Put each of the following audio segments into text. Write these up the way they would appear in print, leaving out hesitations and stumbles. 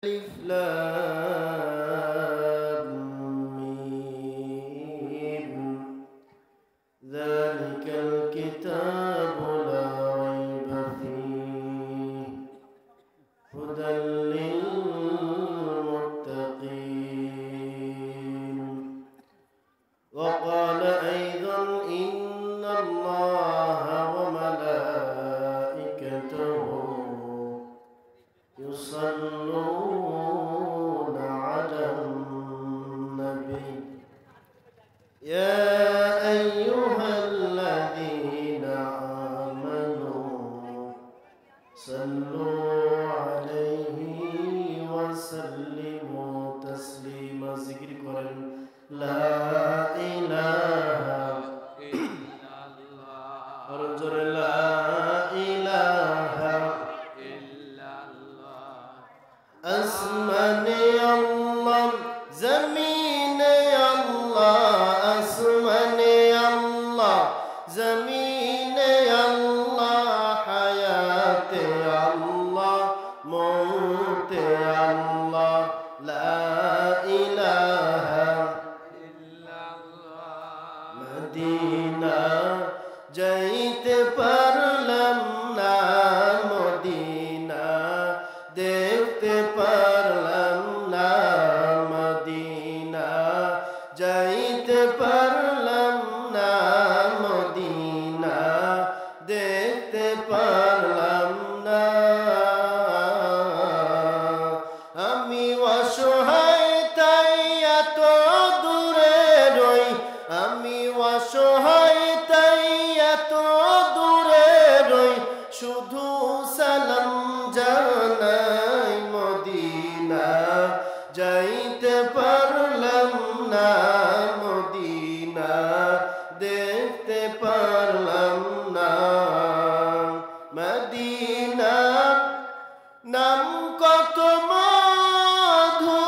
ألف لام ميم ذلك الكتاب لا ريب فيه هدى للمتقين وقال أيضا إن الله وملائكته يصلون على النبي يا أيها الذين آمنوا صلوا عليه وسلموا تسليما ذكر قرآن لا إله إلا الله ورجل لا إله إلا الله আসমানে আল্লাহ জমিনে আল্লাহ আসমানে আল্লাহ জমিনে আল্লাহ হায়াতে আল্লাহ মৌতে আল্লাহ লা ইলাহা ইল্লাল্লাহ মদিনা যাইতে পারলাম না মদিনা দেখতে পারলাম না মদিনা যাইতে পারলাম না মদিনা দেখতে পারলাম না আমি অসহায় তাই এত দূরে রই আমি অসহায় তাই এত দূরে রই শুধু সালাম জানাই মদিনা যাইতে পারলাম না মদিনা দেখতে পারলাম না মদিনা নাম কত মধু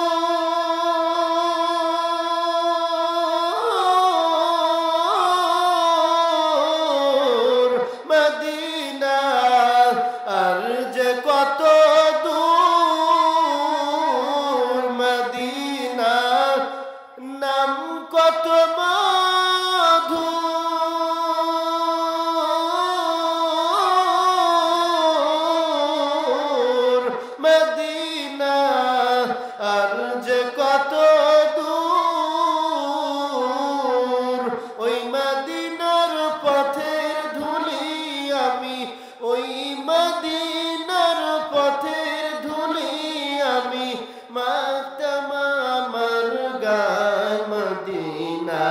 মদিনা আর যে কত দূর মদিনা নাম কত মধু মদিনা আর যে কত দূর ওই মদিনার পথের ধুলি আমি ওই মদিনার পথের ধুলি আমি মাতাম আমার গায় মদিনা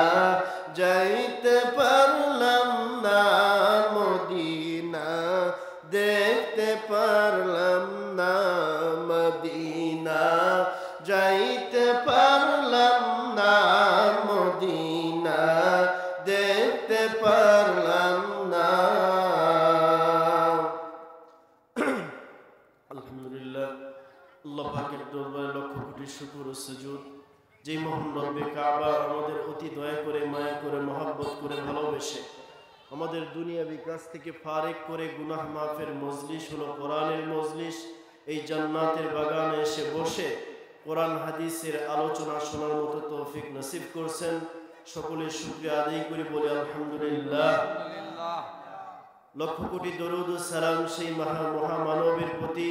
যাইতে পারলাম না মদিনা দেখতে পারলাম না মদিনা যাইতে পারলাম না মদিনা দেখতে পারলাম না আলহামদুলিল্লাহ আল্লাহ পাকের দরবারে লক্ষ কোটি শুকর ও সুজুদ যে মহান রব্বে কাবা আমাদের অতি দয়া করে মায়া করে মহব্বত করে ভালোবেসে আমাদের দুনিয়াবি কাজ থেকে ফারেক করে গুনাহ মাফের মজলিস হলো কোরআনের মজলিস এই জান্নাতের বাগানে এসে বসে কোরআন হাদিসের আলোচনা শোনার মতো তৌফিক নসিব করছেন সকলের শুকরিয়া আদায় করে বলি আলহামদুলিল্লাহ লক্ষ কোটি দরুদ ও সালাম সেই মহামানবের প্রতি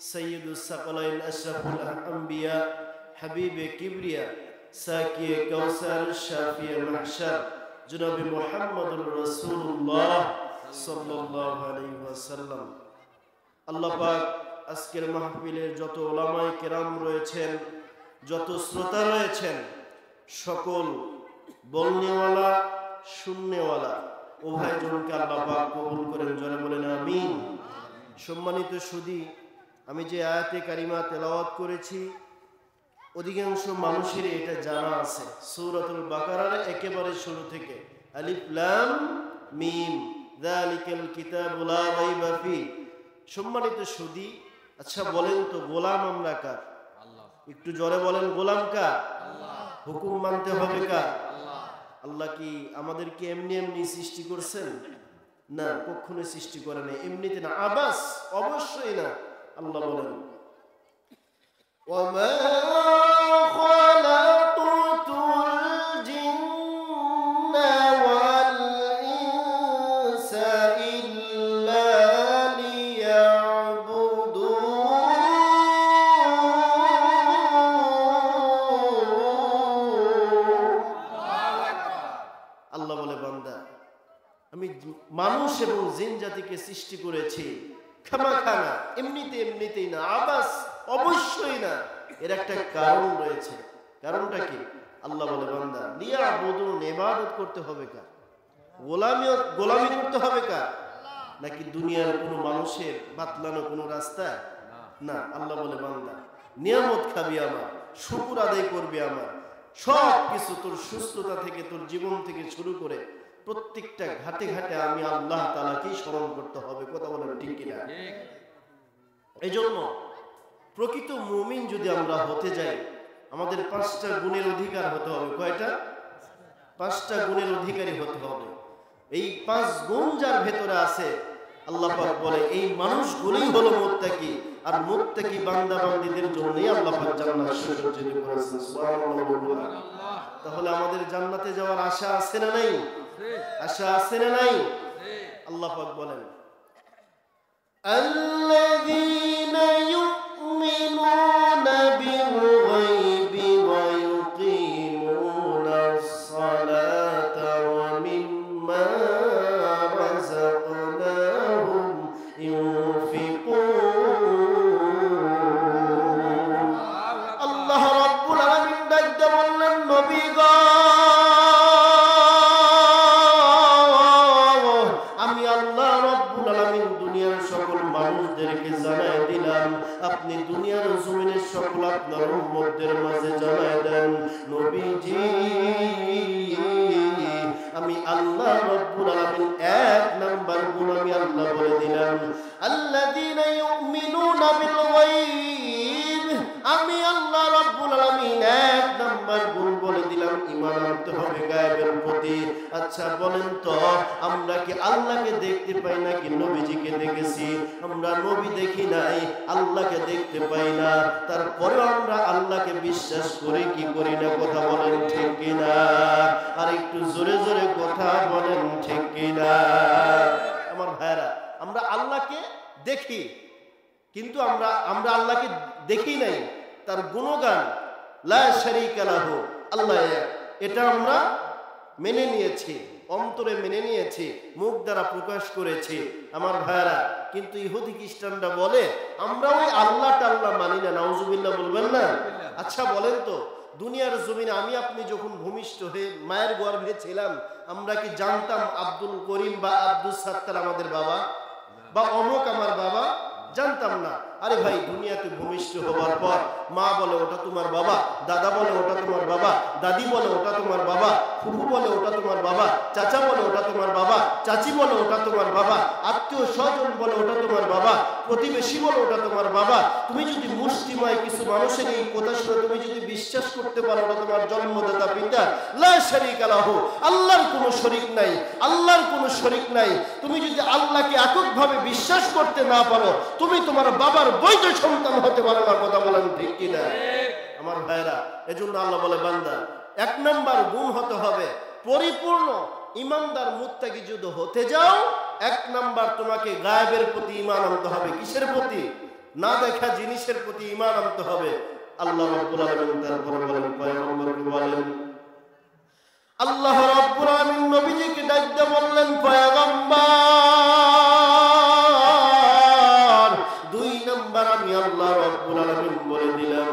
সৈয়দুস সাকলাইন আশরাফুল আম্বিয়া হাবিবে কিবরিয়া সাকিয়ে কাউসার শাফিয়ে মাহশার জনাবে মুহাম্মদুর রাসূলুল্লাহ সাল্লাল্লাহু আলাইহি ওয়াসাল্লাম আল্লাহ পাক আজকের মাহফিলের যত উলামায়ে কেরাম রয়েছেন যত শ্রোতা রয়েছেন সকল বলনেওয়ালা শুননেওয়ালা উভয় জনকে আল্লাহ পাক কবুল করেন জোরে বলেন আমিন সম্মানিত সুধী আমি যে আয়াতে কারিমা তেলাওয়াত করেছি অধিকাংশ মানুষের এটা জানা আছে সূরাতুল বাকারার একেবারে শুরু থেকে আলিফ লাম মিম যালিকাল কিতাবু লা রাইবা ফি সম্মানিত সুধী আচ্ছা বলেন তো গোলাম আমরা কার আল্লাহ একটু জোরে বলেন গোলাম কার আল্লাহ হুকুম মানতে হবে কার আল্লাহ আল্লাহ কি আমাদেরকে এমনি এমনি সৃষ্টি করছেন না কখনো সৃষ্টি করে নাই এমনিতে না আবাস অবশ্যই না আল্লাহ বলেন وما خلقت الجن والإنس إلا ليعبدون আল্লাহ বলে বান্দা আমি মানুষ এবং জিন জাতিকে সৃষ্টি করেছি খামাখানা এমনিতেই না আবাস অবশ্যই না এর একটা কারণ রয়েছে কারণটা কি আল্লাহ বলে বান্দা লিয়াবুদুন ইবাদত করতে হবে কার গোলামি করতে হবে কার নাকি দুনিয়ার কোনো মানুষের বাতলানো কোনো রাস্তা না আল্লাহ বলে বান্দা নিয়ামত খাবি আমার শুকর আদায় করবি আমার সব কিছু তোর সুস্থতা থেকে তোর জীবন থেকে শুরু করে প্রত্যেকটা ঘাটে ঘাটে আমি আল্লাহ তাআলাকেই স্মরণ করতে হবে কথা বলেন ঠিক কিনা এইজন্য প্রকৃত মুমিন যদি আমরা হতে যাই আমাদের 5টা গুণের অধিকার হতে হবে কয়টা 5টা গুণের অধিকারী হতে হবে এই 5 গুণ যার ভেতরে আছে আল্লাহ পাক বলে এই মানুষগুলোই হলো মুত্তাকি আর মুত্তাকি বান্দা বান্দীদের জন্যই আল্লাহ পাক জান্নাত সুযোগ করেছেন সুবহানাল্লাহ তাহলে আমাদের জান্নাতে যাওয়ার আশা আছে না নাই আশা আছে না নাই আল্লাহ পাক বলেন আল্লাযীনা ইউমিনুনা বিল গায়বি ওয়া ইউকিমুনাস সালাতা ওয়া মিম্মা রাযাকনাহুম ইউনফিকুন আল্লাহ রাব্বুল আলামিন ডাকতে বললেন নবী গো আপনি দুনিয়ার জমিনের সকল আপনার উম্মতদের মাঝে জানায় দেন নবীজি আমি আল্লাহ রাব্বুল আলামিন এক নাম্বার গুণ আমি আল্লাহ বলে দিলাম আল্লাযীনা ইউমিনুনা বিল গায়ব আমি আল্লাহ রাব্বুল আলামিন এক নাম্বার গুণ বলে দিলাম ঈমান আনতে হবে গায়েবের প্রতি আচ্ছা বলেন তো আমরা কি আল্লাহকে দেখতে পাই নাকি নবীজিকে দেখেছি আমরা নবী দেখি নাই আল্লাহকে দেখতে পাই না তারপরে আমরা আল্লাহকে বিশ্বাস করি কি করি না কথা বলেন ঠিক কিনা আর একটু জোরে জোরে কথা বলেন ঠিক কিনা আমার ভাইরা আমরা আল্লাহকে দেখি কিন্তু আমরা আল্লাহকে দেখি নাই তার গুণগান লা শারীকা লাহু আল্লাহ এটা আমরা মেনে নিয়েছি অন্তরে মেনে নিয়েছি মুখ দ্বারা প্রকাশ করেছি আমার ভাইরা কিন্তু ইহুদি খ্রিস্টানরা বলে আমরা ওই আল্লাহ টাল্লাহ মানি না নাউজুবিল্লাহ বলবেন না আচ্ছা বলেন তো দুনিয়ার জমিনে আমি আপনি যখন ভূমিষ্ঠ হয়ে মায়ের গর্ভে ছিলাম আমরা কি জানতাম আব্দুল করিম বা আব্দুল সাত্তার আমাদের বাবা বা অমুক আমার বাবা জানতাম না আরে ভাই দুনিয়াতে ভূমিষ্ঠ হওয়ার পর মা বলে ওটা তোমার বাবা দাদা বলে ওটা তোমার বাবা দাদি বলে ওটা তোমার বাবা ফুফু বলে ওটা তোমার বাবা চাচা বলে ওটা তোমার বাবা চাচি বলে ওটা তোমার বাবা আত্মীয় স্বজন বলে ওটা তোমার বাবা প্রতিবেশী বলে ওটা তোমার বাবা তুমি যদি মুষ্টিময় কিছু মানুষের এই কথা শুনে তুমি যদি বিশ্বাস করতে পারো ওটা তোমার জন্মদাতা পিতা লা শারীকা লাহু আল্লাহর কোনো শরীক নাই আল্লাহর কোনো শরীক নাই তুমি যদি আল্লাহকে এককভাবে বিশ্বাস করতে না পারো তুমি তোমার বাবার বৈধ সন্তান হতে পারো না কথা বলেন ঠিক কিনা আমার ভাইরা এজন্য আল্লাহ বলে বান্দা এক নাম্বার গুণ হতে হবে পরিপূর্ণ ইমানদার মুত্তাকি যদি হতে যাও এক নাম্বার তোমাকে গায়েবের প্রতি ঈমান আনতে হবে কিসের প্রতি না দেখা জিনিসের প্রতি ঈমান আনতে হবে আল্লাহ রাব্বুল আলামিন তারপরে বলেন পয়গম্বরকে বলেন আল্লাহ রাব্বুল আলামিন নবীজিকে ডাকতে বললেন পয়গম্বর দুই নাম্বার আমি আল্লাহ রাব্বুল আলামিন বলে দিলাম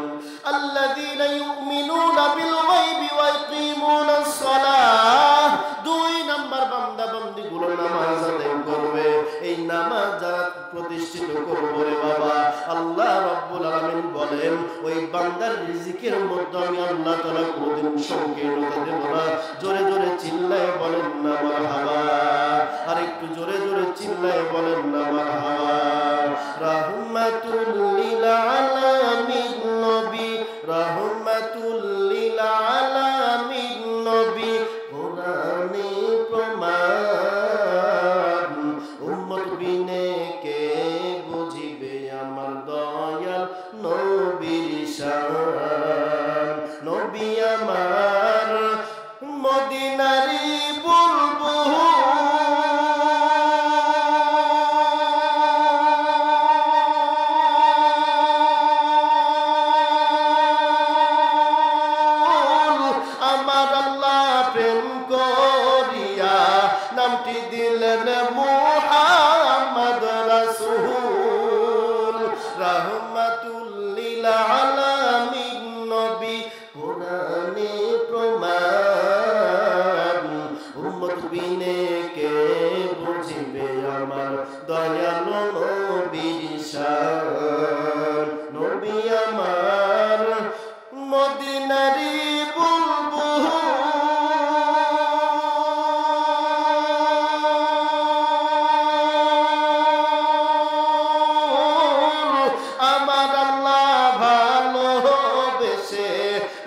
আল্লাযীনা ইউমিনুনা বিল গায়বি ওয়া ইয়াকিমুনাস সালাহ দুই নাম্বার বান্দা বান্দি গুলো নামাজ আদায় করবে এই নামাজ যারা প্রতিষ্ঠিত করবে রে বাবা আল্লাহ রাব্বুল আলামিন বলেন ওই বান্দার রিজিকের মধ্যে আমি আল্লাহ তাআলা কোনদিন সংকীর্ণতা দেব না জোরে জোরে চিল্লায়ে বলেন না মারহাবা আর একটু জোরে জোরে চিল্লায়ে বলেন না মারহাবা রাহমাতুল লিল আলামিন নবী রাহমাতুল লিল আলামিন নবী কোরআনে প্রমাণ উম্মত বিনে কে বুঝিবে আমার দয়াল নবীর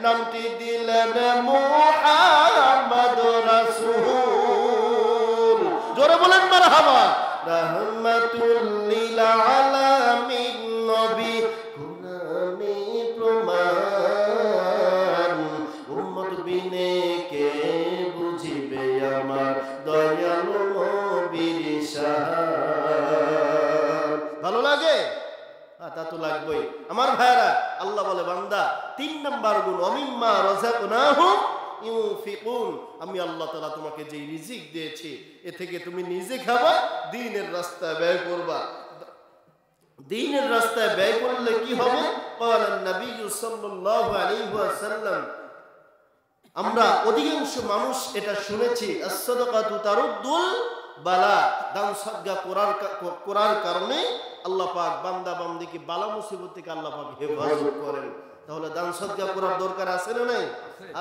নামটি দিলেন মুহাম্মদ রাসূল। জোরে বলেন মারহাবা। রাহমাতুল লিল আলামিন নবী গুনাহে প্রমাণ, উম্মত বিনে কে বুঝিবে আমার দয়ালু নবীর শান। ভালো লাগে? তা তো লাগবেই আমার ভাইরা। আল্লাহ বলে বান্দা 3 নাম্বার গুণ অমিম্মা রাযাকনাহুম ইউনফিকুন, আমি আল্লাহ তাআলা তোমাকে যে রিজিক দিয়েছি এ থেকে তুমি নিজে খাবা, দ্বীনের রাস্তায় ব্যয় করবা। দ্বীনের রাস্তায় ব্যয় করলে কি হবে? ক্বালা নবী সাল্লাল্লাহু আলাইহি ওয়াসাল্লাম, আমরা অধিকাংশ মানুষ এটা শুনেছি, as-সাদাকাতু তারুদ্দুল বালা, দান সাদকা করার কারণে আল্লাহ পাক বান্দা বান্দিকে বালা মুসিবত থেকে আল্লাহ পাক হেফাজত করেন। তাহলে দান সদকা করার দরকার আছে না নাই?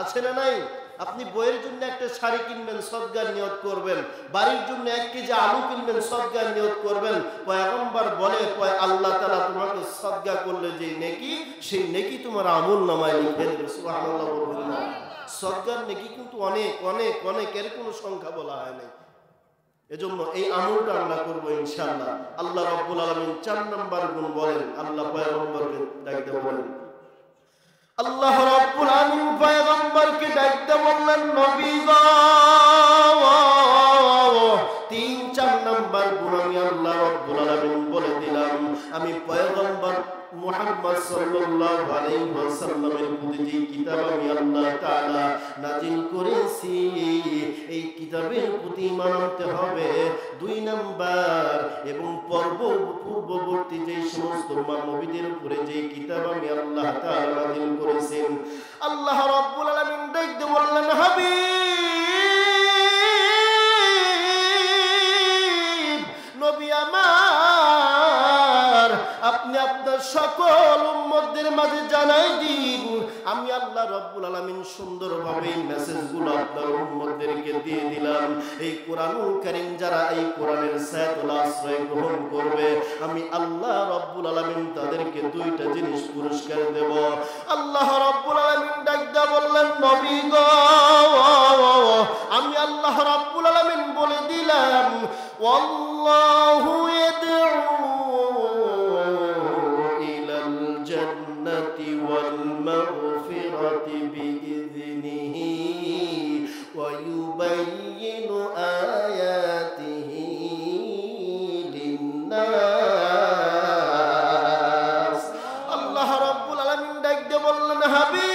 আছে না নাই? আপনি বইয়ের জন্য একটা শাড়ি কিনবেন, সদকার নিয়ত করবেন। বাড়ির জন্য 1 কেজি আলু কিনবেন, সদকার নিয়ত করবেন। পয়গম্বর বলে আল্লাহ তাআলা তোমাকে সদকা করলে যে নেকি, সেই নেকি তোমার আমলনামায় লিখে দেবে। সুবহানাল্লাহ বলবেন না? সদকার নেকি কিন্তু অনেক অনেক অনেক, এর কোনো সংখ্যা বলা হয় নাই। এজন্য এই আমলটা আমরা করব ইনশাআল্লাহ। আল্লাহ রাব্বুল আলামিন 4 নাম্বার গুণ বলেন, আল্লাহ পয়গম্বরকে ডাকতে বলেন। আল্লাহ রাব্বুল আলামিন পয়গম্বরকে ডাকতে বললেন, নবী গো 3-4 নাম্বার গুণ আমি আল্লাহ রাব্বুল আলামিন বলে দিলাম। আমি পয়গম্বর মুহাম্মদ সাল্লাল্লাহু আলাইহি ওয়াসাল্লামের প্রতি যে কিতাব আমি আল্লাহ তাআলা নাযিল করেছি, এই কিতাবের প্রতি ঈমান আনতে হবে 2 নাম্বার। এবং পূর্ববর্তী যে সমস্ত নবীদের উপরে যে কিতাব আমি আল্লাহ তাআলা নাযিল করেছেন, আল্লাহ রাব্বুল আলামিন দেখতে বললেন, হাবিব নবী আমার, আপনি আপনার সকল উম্মতদের মাঝে জানাই দিন, আমি আল্লাহ রাব্বুল আলামিন সুন্দরভাবে এই মেসেজগুলো আপনার উম্মতদেরকে দিয়ে দিলাম। এই কোরআনুল কারীম যারা এই কোরআনের ছায়াতলে আশ্রয় গ্রহণ করবে, আমি আল্লাহ রাব্বুল আলামিন তাদেরকে 2টা জিনিস পুরস্কার দেব। আল্লাহ রাব্বুল আলামিন ডাকদা বললেন, নবী গো আমি আল্লাহ রাব্বুল আলামিন বলে দিলাম, ওয়াল্লাহু ইয়াদউ ইলাল জান্নাতি ওয়াল মাগফিরাতি বিইذনিহি ওয়া ইউবাইয়িনু আয়াতিহি লিন-নাস। আল্লাহ রাব্বুল আলামিন ডাকতে বললেন, হাবিব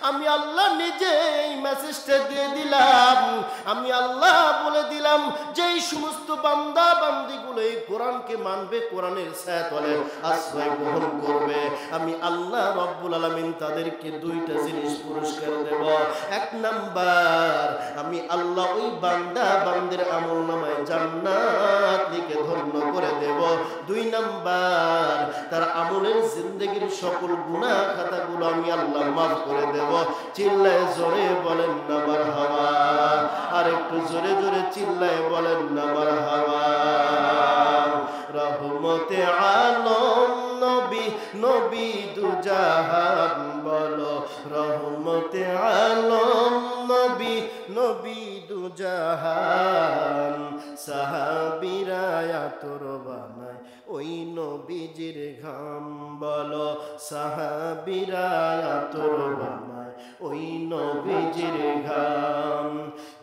আমি আল্লাহ নিজে এই মেসেজটা দিয়ে দিলাম। আমি আল্লাহ বলে দিলাম, যেই সমস্ত বান্দা বান্দিগুলো এই কোরআনকে মানবে, কোরআনের ছায়াতলে আশ্রয় গ্রহণ করবে, আমি আল্লাহ রাব্বুল আলামিন তাদেরকে 2টা জিনিস পুরস্কার দেব। 1 নাম্বার, আমি আল্লাহ ওই বান্দা বান্দির আমলনামায় জান্নাত লিখে ধন্য করে দেব। 2 নাম্বার, তার আমলের জিন্দেগীর সকল গুনাহ খাতাগুলো আমি আল্লাহ মাফ করে দেব। চিল্লায় জোরে বলেন না মারহাবা। আর একটু জোরে জোরে চিল্লায় বলেন না মারহাবা। রহমতে আলম নবী, নবী দুজাহান বলো, রহমতে আলম নবী, নবী দুজাহান। সাহাবীরা আতর বানায় ওই নবীজির ঘাম বলো, সাহাবীরা আতর বানায় ওই নবীজির ঘাম।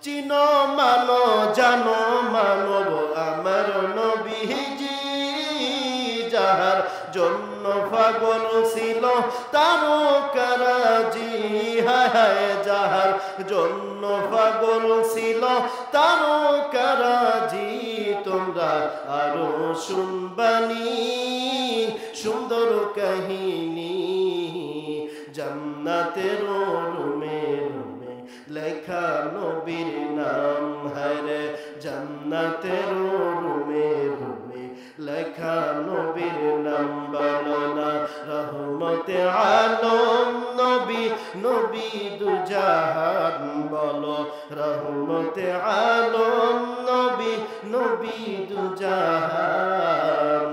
চিনো মানো জানো মানব আমার নবীজি, যাহার জন্য পাগল ছিল তারকারাজি, হায় যাহার জন্য পাগল ছিল তারকারাজি। তোমরা আরো শুনবানি সুন্দর কাহিনী, জান্নাতের রুমে রুমে লেখা নবীর নাম, হায়রে জান্নাতের রুমে রুমে লেখা নবীর নাম। বলো না রহমতে আলম নবী, নবী দুজাহান বলো, রহমতে আলম নবী, নবী দুজাহান।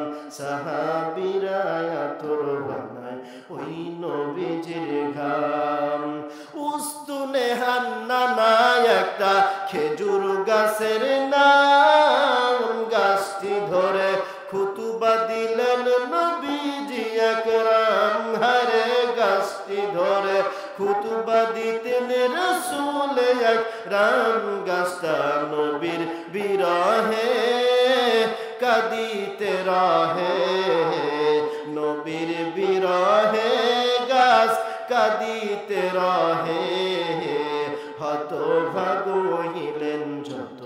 সাহাবীরা আতর বানায় ওই নবীজির ঘাম। উস্তুনে হান্নানা একটা খেজুর গাছের নাম, গাছটি ধরে খুতুবা দিলেন নবীজি আকরাম। হারে গাছটি ধরে খুতুবা দিতেন রাসূল আকরাম। গাছটা নবীর বিরহে কাঁদিতে রহে, নবীর বিরহে গাছ কাঁদিতে রহে। হতভাগ হইলেন যত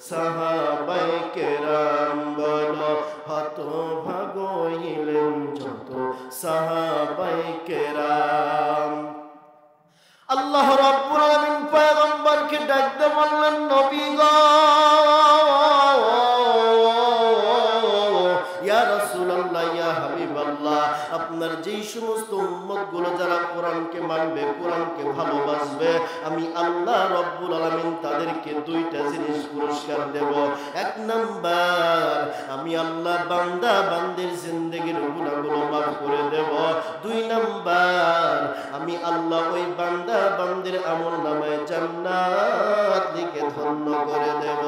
সাহাবায়ে কেরাম, বলো হতভাগ হইলেন যত সাহাবায়ে কেরাম। আল্লাহ রাব্বুল আলামিন পয়গম্বরকে ডাকতে বললেন, নবী গো, ইয়া রাসূলুল্লাহ, ইয়া হাবিবাল্লাহ, আপনার যেই সমস্ত উম্মতগুলো যারা কোরআনকে মানবে, কোরআনকে ভালোবাসবে, আমি আল্লাহ রাব্বুল আলামিন তাদেরকে দুইটা জিনিস পুরস্কার দেব। এক নাম্বার, আমি আল্লাহ বান্দা বান্দির জিন্দেগির গুনাহগুলো মাফ করে দেব। দুই নাম্বার, আমি আল্লাহ ওই বান্দা বান্দির আমলনামায় জান্নাত লিখে ধন্য করে দেব।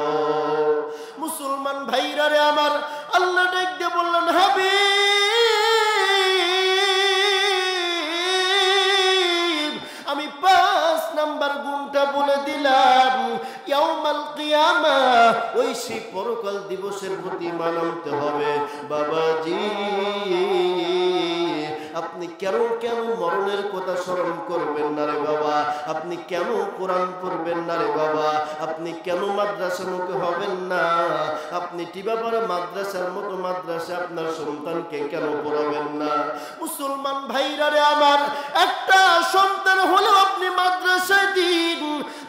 মুসলমান ভাইরা রে আমার, আল্লাহ ডাকতে বললেন, হাবিব, আমি 5 নাম্বার গুণটা বলে দিলাম। ইয়াউমাল কিয়ামাহ, ওই সেই পরকাল দিবসের প্রতি মানতে হবে। বাবাজি, আপনি কেন কেন মরণের কথা স্মরণ করবেন না রে বাবা? আপনি কেন কোরআন পড়বেন না রে বাবা? আপনি কেন মাদ্রাসামুখী হবেন না? আপনি টিবাপাড়া মাদ্রাসার মতো মাদ্রাসা আপনার সন্তানকে কেন পড়াবেন না? মুসলমান ভাইরা রে আমার, একটা সন্তান হলেও আপনি মাদ্রাসায় দিন,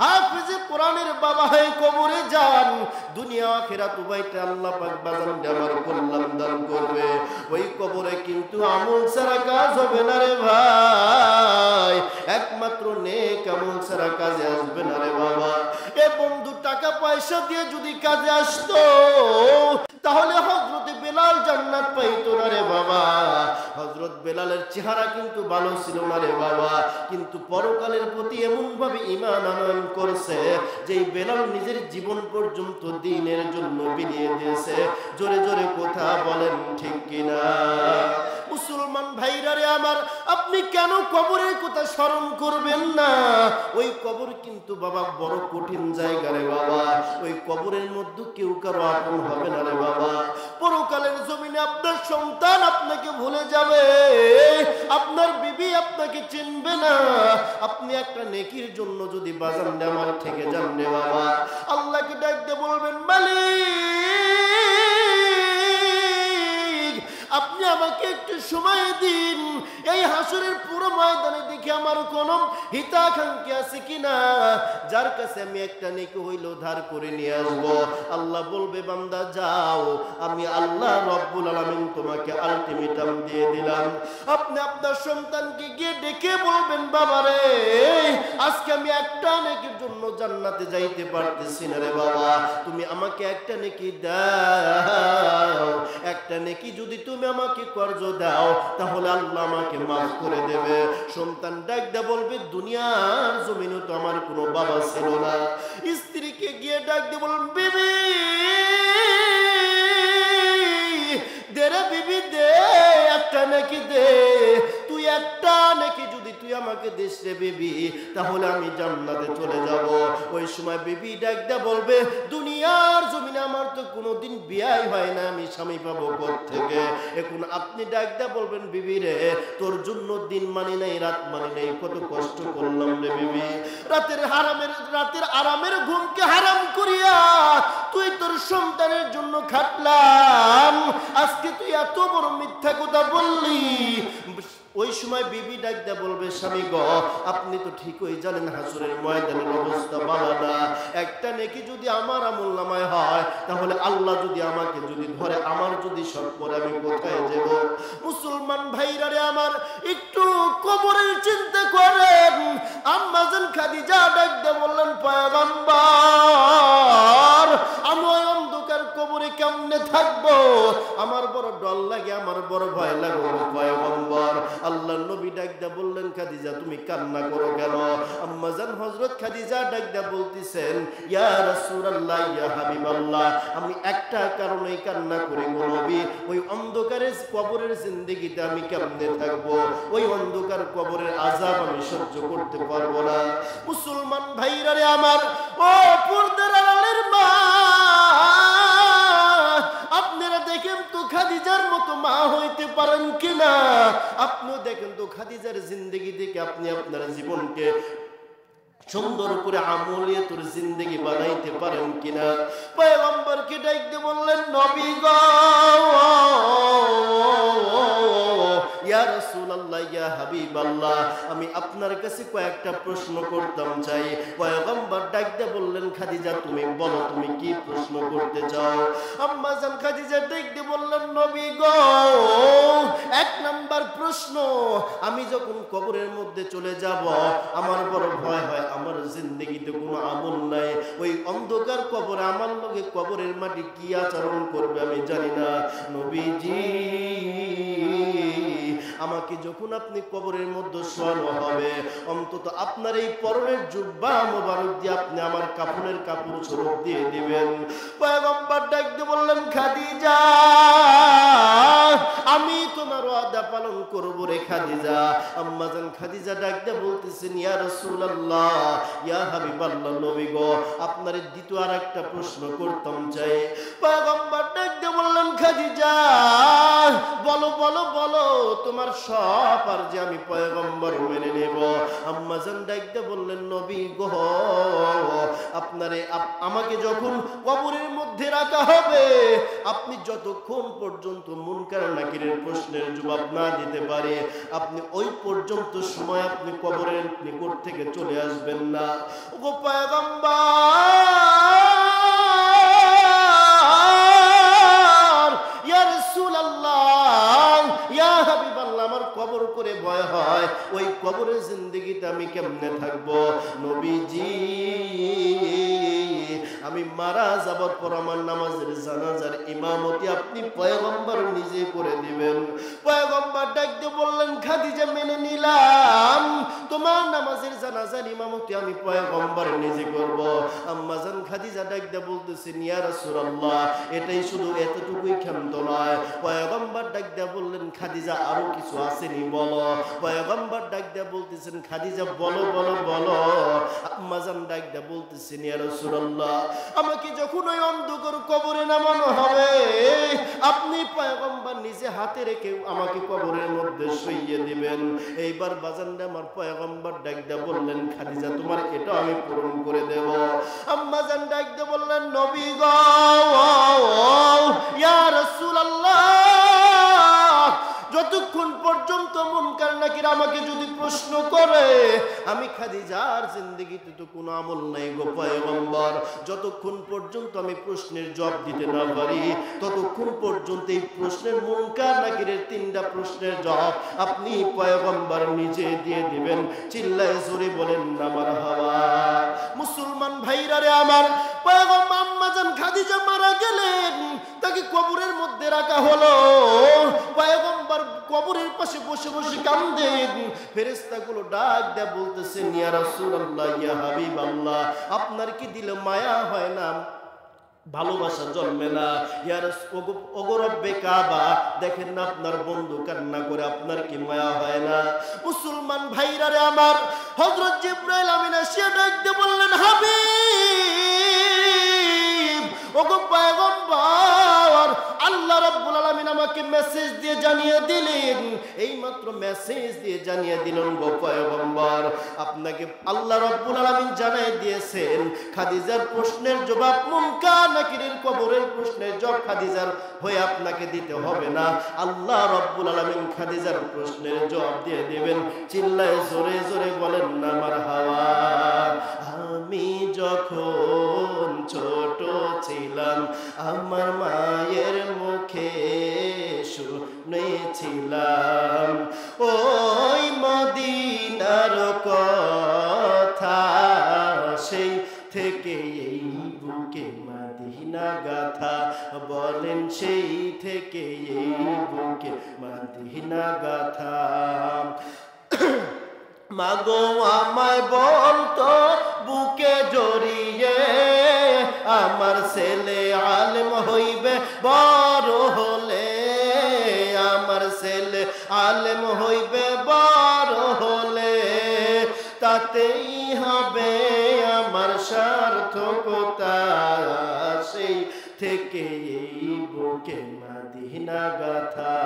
হাফেজে কোরআনের বাবা হয়ে কবরে যান। দুনিয়া আখিরাত উভয়টা আল্লাহ পাক বাজান আমার কল্যাণ দান করবে। ওই কবরে কিন্তু আমল ছাড়া কাজ হবে না রে ভাই, একমাত্র নেক আমল ছাড়া কাজে আসবে না রে বাবা। এ বন্ধু, টাকা পয়সা দিয়ে যদি কাজে আসতো তাহলে হযরত বেলাল জান্নাত পাইতো না রে বাবা। হযরত বেলালের চেহারা কিন্তু ভালো ছিল না রে বাবা, কিন্তু পরকালের প্রতি এমন ভাবে ঈমান আনয়ন করছে যে বেলাল নিজের জীবন পর্যন্ত দ্বীনের জন্য বিলিয়ে দিয়েছে। জোরে জোরে কথা বলেন ঠিক কিনা? মুসলমান ভাইরা রে আমার, আপনি কেন কবরের কথা স্মরণ করবেন না? ওই কবর কিন্তু বাবা বড় কঠিন জায়গা রে বাবা। ওই কবরের মধ্যে কেউ কারো আপন হবে না রে বাবা। পরকালের জমিনে আপনার সন্তান আপনাকে ভুলে যাবে, আপনার বিবি আপনাকে চিনবে না। আপনি একটা নেকির জন্য যদি বাজান আমার থেকে যান রে বাবা, আল্লাহকে ডাকতে বলবেন, মালিক আপনি আমাকে একটু সময় দিন, এই হাসরের পুরো ময়দানে দেখি আমার কোন হিতাকাঙ্ক্ষী আছে কিনা, যার কাছে আমি একটা নেকি হইল ধার করে নিয়ে আসবো। আল্লাহ বলবে, বান্দা যাও, আমি আল্লাহ রব্বুল আলামিন তোমাকে আলটিমেটাম দিয়ে দিলাম। আপনি আপনার সন্তানকে গিয়ে ডেকে বলবেন, বাবারে আজকে আমি একটা নেকির জন্য জান্নাতে যাইতে পারতেছি না রে বাবা, তুমি আমাকে একটা নেকি দাও। একটা নেকি যদি তুমি আমাকে কর্জ দাও তাহলে আল্লাহ আমাকে মাফ করে দেবে। সন্তান ডাকদা বলবে, দুনিয়ার জমিনে তো আমার কোনো বাবা ছিল না। স্ত্রীকে গিয়ে ডাকতে বলুন, বিবি দে রে বিবি দে, একটা নাকি দে, তুই একটা নাকি যদি তুই আমাকে দিস রে বিবি, তাহলে আমি জান্নাতে চলে যাব। ওই সময় বিবি ডাকদা বলবে, দুনিয়ার জমিনে আমার তো কোনোদিন বিয়ে হয় না, আমি স্বামী পাবো কোত্থেকে? এখন আপনি ডাকদা বলবেন, বিবি রে তোর জন্য দিন মানি নাই, রাত মানি নাই, কত কষ্ট করলাম রে বিবি। রাতের আরামের ঘুমকে হারাম করিয়া তুই তোর সন্তানের জন্য খাটলাম, আজকে তুই এত বড় মিথ্যা কথা বললি। ওই সময় বিবি ডাকদা বলবে, স্বামী গো আপনি তো ঠিকই জানেন হাসরের ময়দানের অবস্থা ভালো না। একটা নেকি যদি আমার আমলনামায় হয় তাহলে আল্লাহ যদি আমাকে যদি ধরে, আমার যদি সব করে আমি কোথায় যাব? মুসলমান ভাইরা রে আমার, একটু কবরের চিন্তা করেন। আম্মা জান খাদিজা ডাকদা বললেন, পয়গম্বর আমি অন্ধকার কবরে কেমনে থাকবো, আমার বড় ডর লাগে, আমার বড় ভয় লাগে পয়গম্বর। আল্লাহর নবী ডাকদা বললেন, খাদিজা তুমি কান্না করো কেন? আম্মা জান হযরত খাদিজা ডাকদা বলতেছেন, ইয়া রাসূলুল্লাহ, ইয়া হাবিবাল্লাহ, আমি একটা কারণেই কান্না করি গো নবী, ওই অন্ধকারের কবরের জিন্দেগিতে আমি কেমনে থাকবো? ওই অন্ধকার কবরের আযাব আমি সহ্য করতে পারবো না। মুসলমান ভাইরা রে আমার, ও পর্দার আড়ালের মা, আপনারা দেখেন তো খাদিজার মতো মা হইতে পারেন কিনা? আপনিও দেখেন তো খাদিজার জিন্দেগি থেকে আপনি আপনার জীবনকে সুন্দর করে আমলিয়াতুর জিন্দেগি বানাইতে পারেন কিনা? পয়গম্বরকে ডাকতে বললেন, নবী গো, ইয়া রাসূলুল্লাহ, ইয়া হাবিবাল্লাহ, আমি আপনার কাছে কয়েকটা প্রশ্ন করতাম চাই। পয়গম্বর ডাকতে বললেন, খাদিজা তুমি বলো, তুমি কি প্রশ্ন করতে চাও? আম্মা জান খাদিজা ডাকতে বললেন, নবী গো, এক নাম্বার প্রশ্ন, আমি যখন কবরের মধ্যে চলে যাব, আমার বড় ভয় হয়, আমার জিন্দেগিতে কোনো আমল নাই, ওই অন্ধকার কবরে আমার লগে কবরের মাটি কি আচরণ করবে আমি জানি না। নবীজি, আমাকে যখন আপনি কবরের মধ্যে শোয়ানো হবে, অন্তত আপনার এই পরনের জুব্বা মোবারক দিয়ে আপনি আমার কাফনের কাপড় স্বরূপ দিয়ে দিবেন। পয়গম্বর ডাকতে বললেন, খাদিজা, আমি তোমার ওয়াদা পালন করব রে খাদিজা। আম্মা জান খাদিজা ডাকতে বলতেছেন, ইয়া রাসূলুল্লাহ, ইয়া হাবিবাল্লাহ, নবী গো, আপনার দ্বিতীয় আরেকটা প্রশ্ন করতাম চাই। পয়গম্বর ডাকতে বললেন, খাদিজা বলো বলো বলো, তোমার সব আর যে আমি পয়গম্বর মেনে নেব। আম্মা জান ডাকতে বললেন, নবী গো, আপনারে আমাকে যখন কবরের মধ্যে রাখা হবে, আপনি যতক্ষণ পর্যন্ত মুনকার নাকিরের প্রশ্নের জবাব না দিতে পারে, আপনি ওই পর্যন্ত সময় আপনি কবরের নিকট থেকে চলে আসবেন না। ওগো পয়গম্বর, ইয়া রাসূলুল্লাহ, ইয়া হাবিবাল্লাহ, আমার কবর করে ভয় হয়, ওই কবরের জিন্দেগিতে আমি কেমনে থাকবো? নবীজি, আমি মারা যাবার পর আমার নামাজের জানাজার ইমামতি আপনি পয়গম্বর নিজে করে দিবেন। পয়গম্বর ডাকতে বললেন, খাদিজা মেনে নিলাম, তোমার নামাজের জানাজার ইমামতি আমি পয়গম্বর নিজে করব। আম্মা জান খাদিজা ডাকতে বলতেছেন, ইয়া রাসূলুল্লাহ, এটাই শুধু এতটুকুই ক্ষমতা নয়। পয়গম্বর ডাকতে বললেন, খাদিজা আরো কিছু আসেনি বলো। পয়গম্বর ডাকতে বলতেছেন, খাদিজা বলো বলো বলো। আম্মা জান ডাকতে বলতেছেন, ইয়া রাসূলুল্লাহ, আমাকে যখন ওই অন্ধকার কবরে নামানো হবে, আপনি পয়গম্বর নিজে হাতে রেখে আমাকে কবরের মধ্যে শুইয়ে দিবেন। এইবার বাজানটা আমার পয়গম্বর ডাকতে বললেন, খাদিজা তোমার এটা আমি পূরণ করে দেব। আম্মা জান ডাকতে বললেন, নবী গো, ইয়া রাসূলুল্লাহ, যতক্ষণ পর্যন্ত মুনকার নাকির আমাকে যদি প্রশ্ন করে, আমি খাদিজার জিন্দেগিতে তো কোনো আমল নাই গো পয়গম্বর, যতক্ষণ পর্যন্ত আমি প্রশ্নের জবাব দিতে না পারি, ততক্ষণ পর্যন্ত এই প্রশ্নের মুনকার নাকিরের তিনটা প্রশ্নের জবাব আপনি পয়গম্বর নিজে দিয়ে দিবেন। চিল্লায় জোরে বলেন না মারহাবা। মুসলমান ভাইরা রে আমার, পয়গম্বর আম্মা জান খাদিজা মারা গেলেন, তাকে কবরের মধ্যে রাখা হলো। পয়গম্বর কবরের পাশে বসে বসে কাঁদেন। ফেরেশতাগুলো ডাক দেয়া বলতেছেন, ইয়া রাসূলুল্লাহ, ইয়া হাবিবাল্লাহ, আপনার কি দিলে মায়া হয় না, ভালোবাসা জন্মে না? ইয়া রাসূল, ওগো রব্বে কাবা, দেখেন না আপনার বন্ধু কান্না করে, আপনার কি মায়া হয় না? মুসলমান ভাইরা রে আমার, হযরত জিবরাইল আমিন এসে ডাক দিয়ে বললেন, হাবিব, ওগো পয়গম্বর, আল্লাহ রাব্বুল আলামিন আমাকে মেসেজ দিয়ে জানিয়ে দিলেন, এই মাত্র মেসেজ দিয়ে জানিয়ে দিলেন গো পয়গম্বর, আপনাকে আল্লাহ রাব্বুল আলামিন জানিয়ে দিয়েছেন খাদিজার প্রশ্নের জবাব, মুনকার নাকিরের কবরের প্রশ্নের জবাব খাদিজার হয়ে আপনাকে দিতে হবে না, আল্লাহ রাব্বুল আলামিন খাদিজার প্রশ্নের জবাব দিয়ে দেবেন। চিল্লায় জোরে জোরে বলেন না মারহাবা। আমি যখন ছোট ছিলাম, আমার মায়ের মুখে শুনেছিলাম ওই মদিনার কথা, সেই থেকে এই বুকে মদিনা গাথা, বলেন সেই থেকে এই বুকে মদিনা গাথা। মাগো আমায় বলতো বুকে জড়িয়ে, আমার ছেলে আলেম হইবে বড় হলে, আমার ছেলে আলেম হইবে বড় হলে, তাতেই হবে আমার সার্থকতা। সেই থেকে এই বুকে মদিনা গাথা।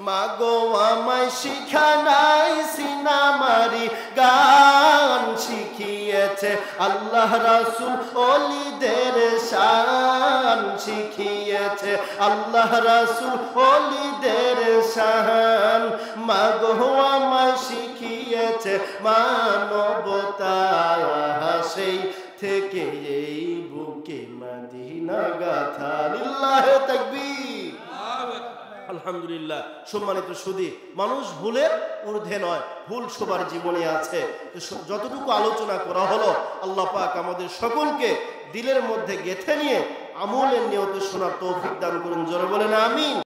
মাগো আমায় শিখা নাই সিনামারি গান, শিখিয়েছে আল্লাহ রাসূল ওলিদের শান, শিখিয়েছে আল্লাহ রাসূল ওলিদের শান। মাগো আমায় শিখিয়েছে মানবতা, সেই থেকে এই বুকে মদিনা গাথা। লিল্লাহে তাকবীর, আলহামদুলিল্লাহ। সম্মানিত সুধী, মানুষ ভুলের ঊর্ধ্বে নয়, ভুল সবার জীবনে আছে। যতটুকু আলোচনা করা হলো, আল্লাহ পাক আমাদের সকলকে দিলের মধ্যে গেঁথে নিয়ে আমলের নিয়তে শোনার তৌফিক দান করুন। জোরে বলেন আমিন।